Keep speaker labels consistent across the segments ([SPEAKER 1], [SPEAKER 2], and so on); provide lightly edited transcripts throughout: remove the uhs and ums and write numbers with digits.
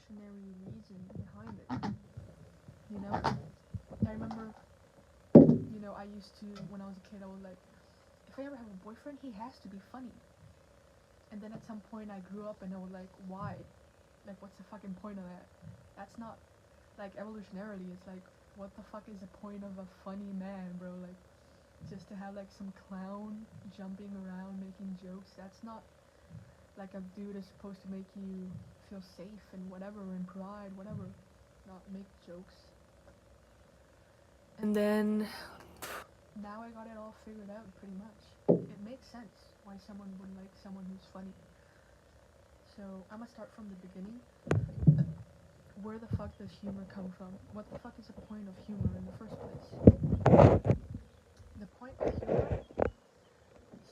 [SPEAKER 1] evolutionary reason behind it. You know, I remember, I used to, when I was a kid, I was like, if I ever have a boyfriend, he has to be funny. And then at some point, I grew up and I was like, why? Like, what's the fucking point of that? That's not, like, evolutionarily, it's like, what the fuck is the point of a funny man, bro? Like, just to have, like, some clown jumping around making jokes, that's not, like, a dude is supposed to make you feel safe and whatever, and pride, whatever, not make jokes. And then, now I got it all figured out, pretty much. It makes sense why someone would like someone who's funny. So, I'm gonna start from the beginning. Where the fuck does humor come from? What the fuck is the point of humor in the first place? The point of humor,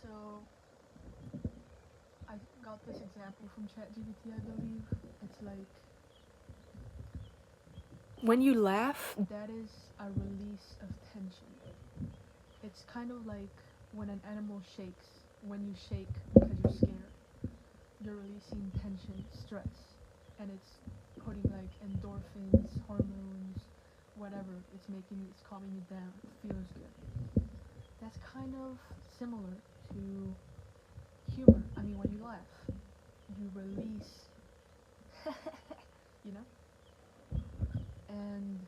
[SPEAKER 1] so I got this example from ChatGPT, I believe. It's like, when you laugh, that is a release of tension. It's kind of like when an animal shakes. When you shake because you're scared, you're releasing tension, stress, and it's putting like endorphins, hormones, whatever. It's calming you down. It feels good. That's kind of similar to humor. I mean, when you laugh, you release, you know? And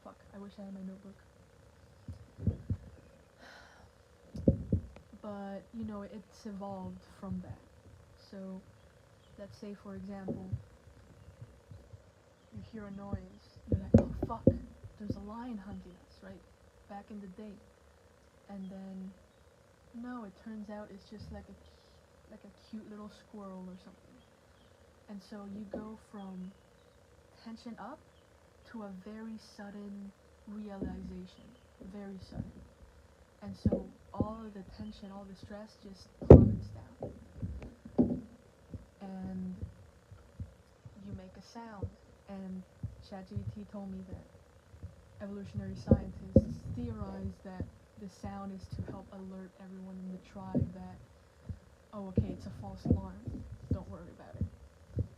[SPEAKER 1] fuck, I wish I had my notebook. But, it's evolved from that. So, let's say, for example, you hear a noise, you're like, oh fuck, there's a lion hunting us, right? Back in the day. And then, no, it turns out it's just like a cute little squirrel or something. And so you go from tension up to a very sudden realization. Very sudden. And so all of the tension, all the stress just plummets down. And you make a sound. And ChatGPT told me that evolutionary scientists theorize that the sound is to help alert everyone in the tribe that, oh, okay, it's a false alarm. Don't worry about it,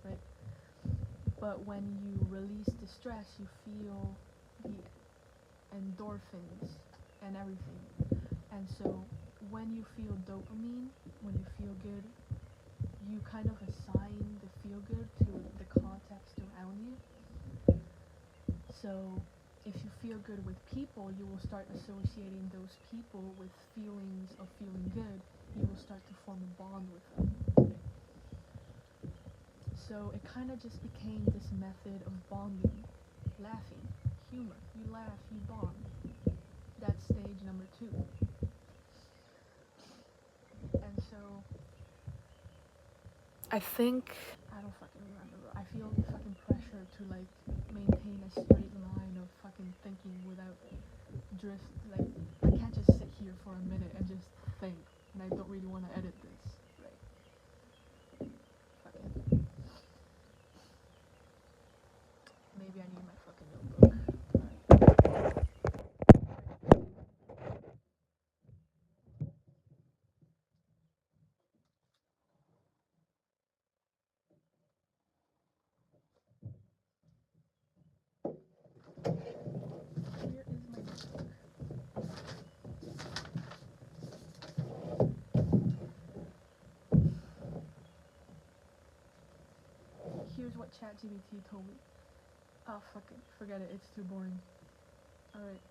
[SPEAKER 1] right? But when you release the stress, you feel the endorphins and everything. And so when you feel dopamine, when you feel good, you kind of assign the feel good to the context around you. So if you feel good with people, you will start associating those people with feelings of feeling good. You will start to form a bond with them. So it kind of just became this method of bonding, laughing, humor. You laugh, you bond. That's stage number 2. And so I think, I don't fucking remember. I feel fucking pressure to like maintain a straight line of fucking thinking without drift. Like, I can't just sit here for a minute and just think, and I don't really want to edit this, right? Fucking. Maybe I need my fucking notebook. Alright. Here is my notebook. Here's what ChatGPT told me. Oh, fucking forget it. It's too boring. Alright.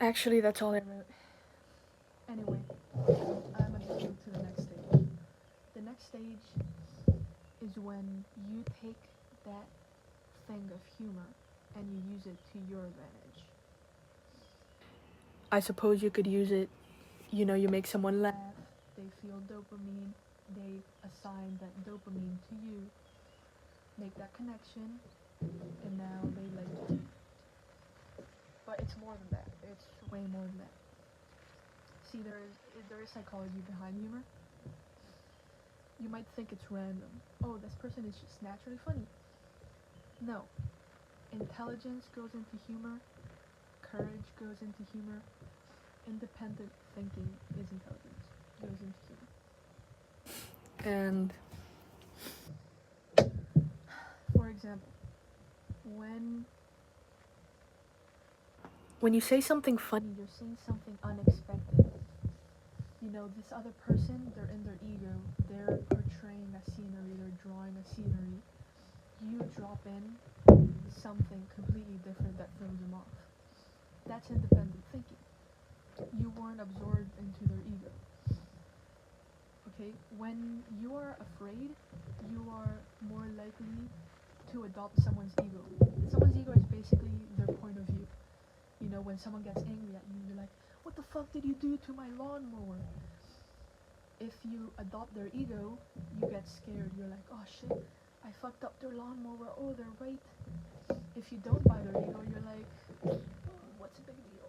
[SPEAKER 1] Actually, that's all I wrote. Anyway, I'm gonna move to the next stage. The next stage is when you take that thing of humor and you use it to your advantage. I suppose you could use it, you make someone laugh, they feel dopamine, they assign that dopamine to you, make that connection, and now they like you. But it's more than that. It's way more than that. See, there is psychology behind humor. You might think it's random. Oh, this person is just naturally funny. No. Intelligence goes into humor. Courage goes into humor. independent thinking is intelligence. Goes into humor. And for example, when you say something funny, you're saying something unexpected. You know, this other person, they're in their ego, they're portraying a scenery, they're drawing a scenery. You drop in something completely different that throws them off. That's independent thinking. You weren't absorbed into their ego. Okay? When you are afraid, you are more likely to adopt someone's ego. Someone's ego is basically their point of view. You know, when someone gets angry at you, you're like, what the fuck did you do to my lawnmower? If you adopt their ego, you get scared. You're like, oh shit, I fucked up their lawnmower. Oh, they're right. If you don't buy their ego, you're like, oh, what's a big deal?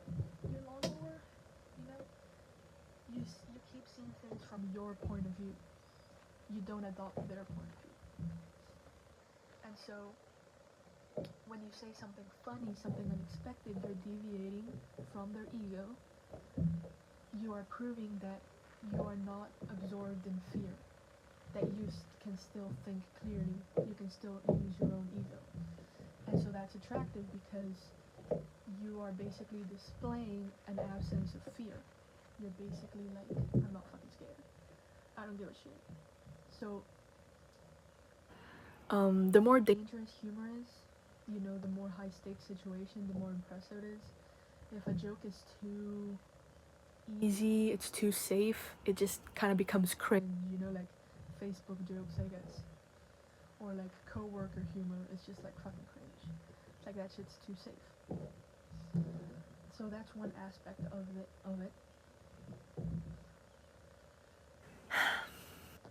[SPEAKER 1] Your lawnmower? You know? You keep seeing things from your point of view. You don't adopt their point of view. And so, when you say something funny, something unexpected, you're deviating from their ego. You are proving that you are not absorbed in fear, that you can still think clearly, you can still use your own ego. And so that's attractive because you are basically displaying an absence of fear. You're basically like, I'm not fucking scared. I don't give a shit. So, the more dangerous humor is, you know, the more high stakes situation, the more impressive it is. If a joke is too easy, it's too safe, it just kind of becomes cringe, you know, like Facebook jokes, I guess. Or like coworker humor, it's just like fucking cringe. It's like that shit's too safe. So that's one aspect of it.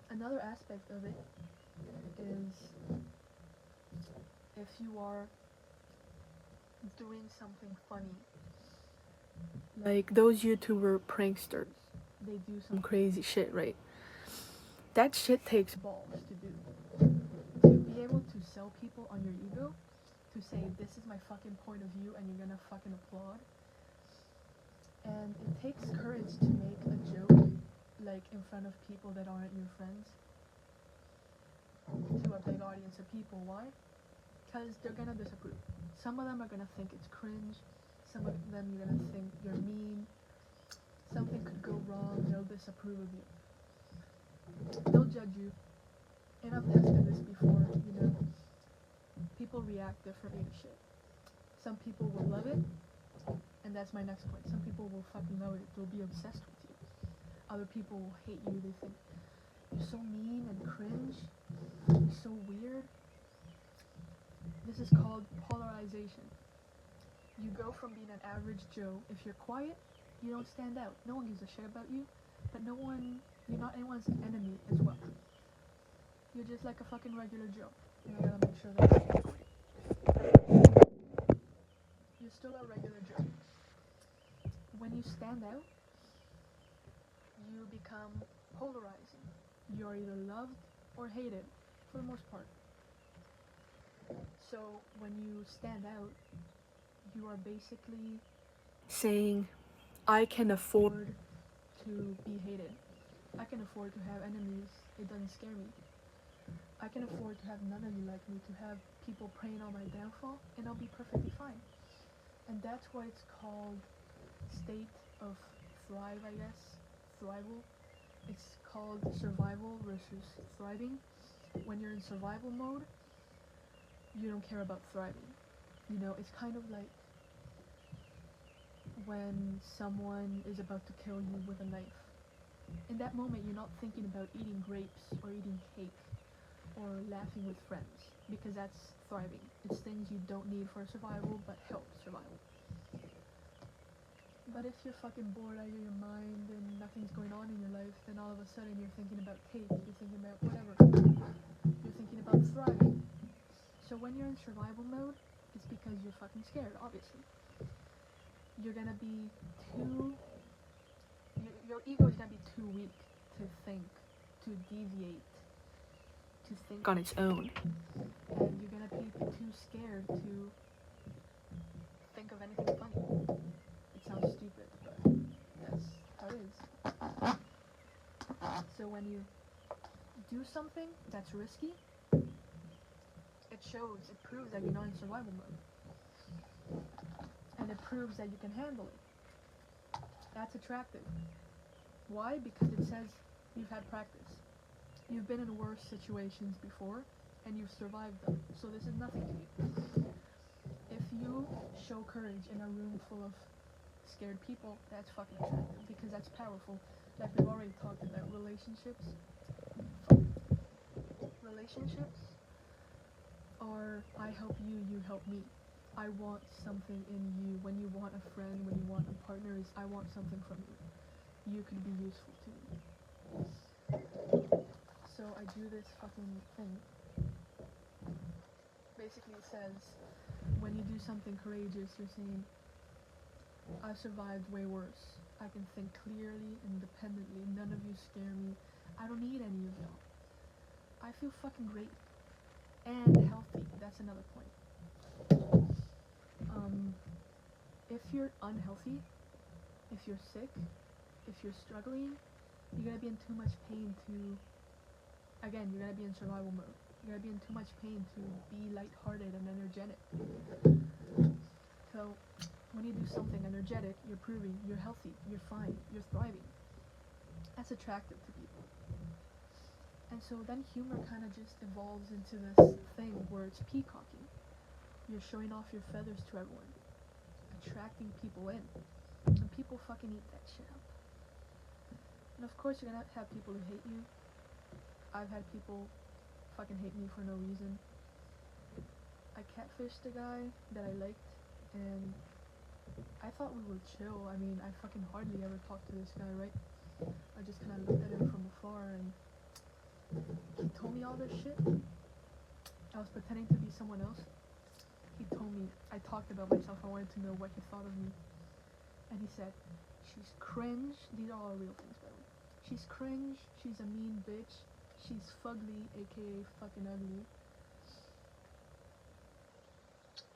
[SPEAKER 1] Another aspect of it is if you are doing something funny, like those YouTuber pranksters, they do some crazy shit, right? That shit takes balls to do. To be able to sell people on your ego, to say this is my fucking point of view and you're gonna fucking applaud. And it takes courage to make a joke like in front of people that aren't your friends, to a big audience of people. Why? Because they're gonna disapprove. Some of them are gonna think it's cringe. Some of them you're gonna think you're mean. Something could go wrong. They'll disapprove of you. They'll judge you. And I've tested this before. You know, people react differently to shit. Some people will love it, and that's my next point. Some people will fucking love it. They'll be obsessed with you. Other people will hate you. They think you're so mean and cringe. You're so weird. This is called polarization. You go from being an average Joe. If you're quiet, you don't stand out. No one gives a shit about you, but you're not anyone's enemy as well. You're just like a fucking regular Joe. And I gotta make sure that you're still a regular Joe. When you stand out, you become polarizing. You're either loved or hated, for the most part. So when you stand out, you are basically saying, I can afford to be hated. I can afford to have enemies. It doesn't scare me. I can afford to have none of you like me, to have people preying on my downfall, and I'll be perfectly fine. And that's why it's called state of thrive, I guess. Thrival. It's called survival versus thriving. When you're in survival mode, you don't care about thriving. You know, it's kind of like when someone is about to kill you with a knife. In that moment, you're not thinking about eating grapes or eating cake or laughing with friends, because that's thriving. It's things you don't need for survival, but help survival. But if you're fucking bored out of your mind and nothing's going on in your life, then all of a sudden you're thinking about cake, you're thinking about whatever. You're thinking about thriving. So when you're in survival mode, it's because you're fucking scared, obviously. You're gonna be your ego is gonna be too weak to think, to deviate, to think on its own. And you're gonna be too scared to think of anything funny. It sounds stupid, but when you do something that's risky, it proves that you're not in survival mode. And it proves that you can handle it. That's attractive. Why? Because it says you've had practice. You've been in worse situations before, and you've survived them. So this is nothing to you. If you show courage in a room full of scared people, that's fucking attractive, because that's powerful. Like we've already talked about relationships. Relationships are I help you, you help me. I want something in you. When you want a friend, when you want a partner, is I want something from you. You could be useful to me. So I do this fucking thing. Basically it says, when you do something courageous, you're saying, I've survived way worse. I can think clearly, independently. None of you scare me. I don't need any of y'all. I feel fucking great. And healthy. That's another point. If you're unhealthy, if you're sick, if you're struggling, you're gonna be in too much pain to, again, you're gonna be in survival mode. You're gonna be in too much pain to be lighthearted and energetic. So, when you do something energetic, you're proving you're healthy, you're fine, you're thriving. That's attractive to people. And so then humor kind of just evolves into this thing where it's peacocking. You're showing off your feathers to everyone, attracting people in, and people fucking eat that shit up. And of course you're gonna have people who hate you. I've had people fucking hate me for no reason. I catfished a guy that I liked, and I thought we were chill. I mean, I fucking hardly ever talked to this guy, right? I just kind of looked at him from afar, and he told me all this shit. I was pretending to be someone else. He told me, I talked about myself, I wanted to know what he thought of me. And he said, she's cringe. These are all real things, by the way. She's cringe, she's a mean bitch, she's fugly, aka fucking ugly.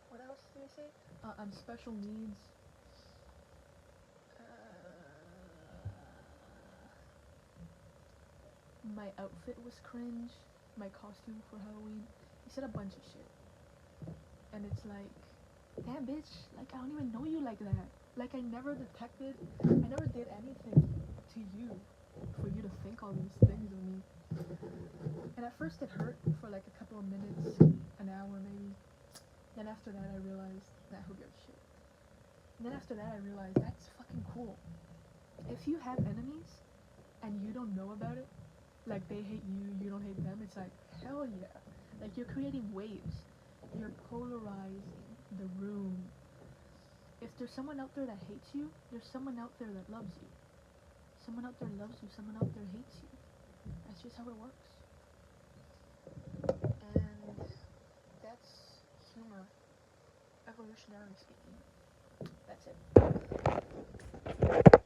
[SPEAKER 1] What else did he say? I'm special needs. My outfit was cringe. My costume for Halloween. He said a bunch of shit. And it's like, damn bitch, like I don't even know you like that. Like I never did anything to you for you to think all these things of me. And at first it hurt for like a couple of minutes, an hour maybe. Then after that I realized, nah, who gives a shit. And then after that I realized, that's fucking cool. If you have enemies and you don't know about it, like they hate you, you don't hate them, it's like, hell yeah. Like you're creating waves. You're polarizing the room. If there's someone out there that hates you, there's someone out there that loves you. Someone out there loves you, someone out there hates you. That's just how it works. And that's humor, evolutionary speaking. That's it.